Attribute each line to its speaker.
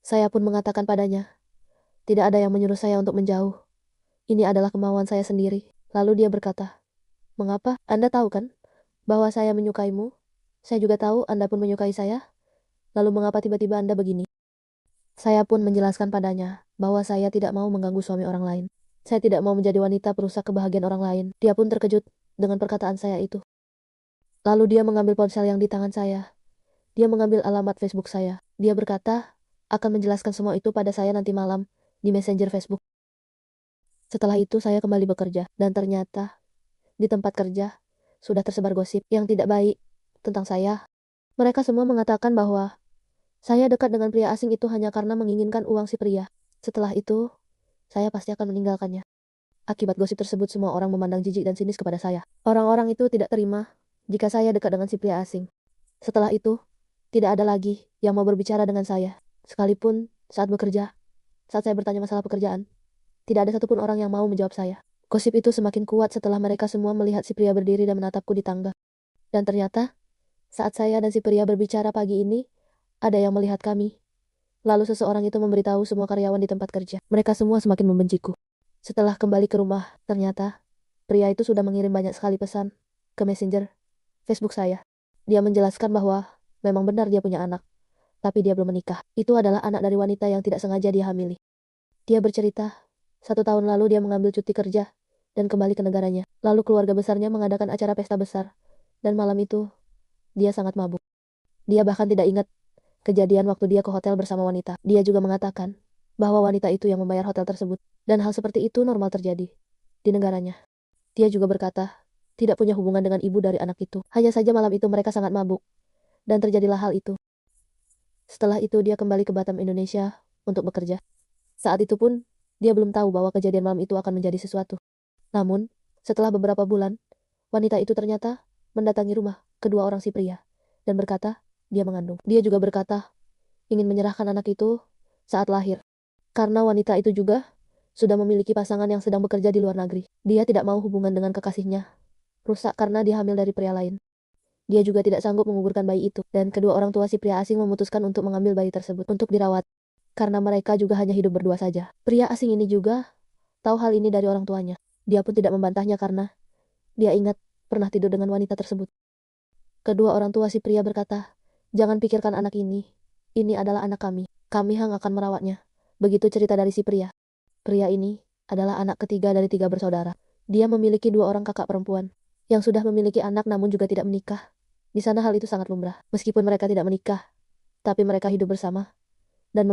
Speaker 1: Saya pun mengatakan padanya, tidak ada yang menyuruh saya untuk menjauh. Ini adalah kemauan saya sendiri. Lalu dia berkata, mengapa? Anda tahu kan bahwa saya menyukaimu? Saya juga tahu Anda pun menyukai saya. Lalu mengapa tiba-tiba Anda begini? Saya pun menjelaskan padanya bahwa saya tidak mau mengganggu suami orang lain. Saya tidak mau menjadi wanita perusak kebahagiaan orang lain. Dia pun terkejut dengan perkataan saya itu. Lalu dia mengambil ponsel yang di tangan saya. Dia mengambil alamat Facebook saya. Dia berkata akan menjelaskan semua itu pada saya nanti malam di Messenger Facebook. Setelah itu saya kembali bekerja dan ternyata di tempat kerja sudah tersebar gosip yang tidak baik tentang saya. Mereka semua mengatakan bahwa saya dekat dengan pria asing itu hanya karena menginginkan uang si pria. Setelah itu, saya pasti akan meninggalkannya. Akibat gosip tersebut semua orang memandang jijik dan sinis kepada saya. Orang-orang itu tidak terima jika saya dekat dengan si pria asing. Setelah itu, tidak ada lagi yang mau berbicara dengan saya. Sekalipun saat bekerja, saat saya bertanya masalah pekerjaan, tidak ada satupun orang yang mau menjawab saya. Gosip itu semakin kuat setelah mereka semua melihat si pria berdiri dan menatapku di tangga. Dan ternyata, saat saya dan si pria berbicara pagi ini, ada yang melihat kami. Lalu seseorang itu memberitahu semua karyawan di tempat kerja. Mereka semua semakin membenciku. Setelah kembali ke rumah, ternyata pria itu sudah mengirim banyak sekali pesan ke Messenger Facebook saya. Dia menjelaskan bahwa memang benar dia punya anak, tapi dia belum menikah. Itu adalah anak dari wanita yang tidak sengaja dia hamili. Dia bercerita, 1 tahun lalu dia mengambil cuti kerja dan kembali ke negaranya. Lalu keluarga besarnya mengadakan acara pesta besar, dan malam itu dia sangat mabuk. Dia bahkan tidak ingat kejadian waktu dia ke hotel bersama wanita. Dia juga mengatakan bahwa wanita itu yang membayar hotel tersebut, dan hal seperti itu normal terjadi di negaranya. Dia juga berkata, tidak punya hubungan dengan ibu dari anak itu. Hanya saja malam itu mereka sangat mabuk, dan terjadilah hal itu. Setelah itu dia kembali ke Batam, Indonesia untuk bekerja. Saat itu pun, dia belum tahu bahwa kejadian malam itu akan menjadi sesuatu. Namun, setelah beberapa bulan, wanita itu ternyata mendatangi rumah kedua orang si pria, dan berkata, dia mengandung. Dia juga berkata, ingin menyerahkan anak itu saat lahir. Karena wanita itu juga sudah memiliki pasangan yang sedang bekerja di luar negeri. Dia tidak mau hubungan dengan kekasihnya rusak karena dia hamil dari pria lain. Dia juga tidak sanggup mengugurkan bayi itu, dan kedua orang tua si pria asing memutuskan untuk mengambil bayi tersebut untuk dirawat, karena mereka juga hanya hidup berdua saja. Pria asing ini juga tahu hal ini dari orang tuanya. Dia pun tidak membantahnya karena dia ingat pernah tidur dengan wanita tersebut. Kedua orang tua si pria berkata, jangan pikirkan anak ini. Ini adalah anak kami. Kami hang akan merawatnya. Begitu cerita dari si pria. Pria ini adalah anak ketiga dari 3 bersaudara. Dia memiliki 2 orang kakak perempuan yang sudah memiliki anak namun juga tidak menikah. Di sana hal itu sangat lumrah. Meskipun mereka tidak menikah, tapi mereka hidup bersama dan membesarkan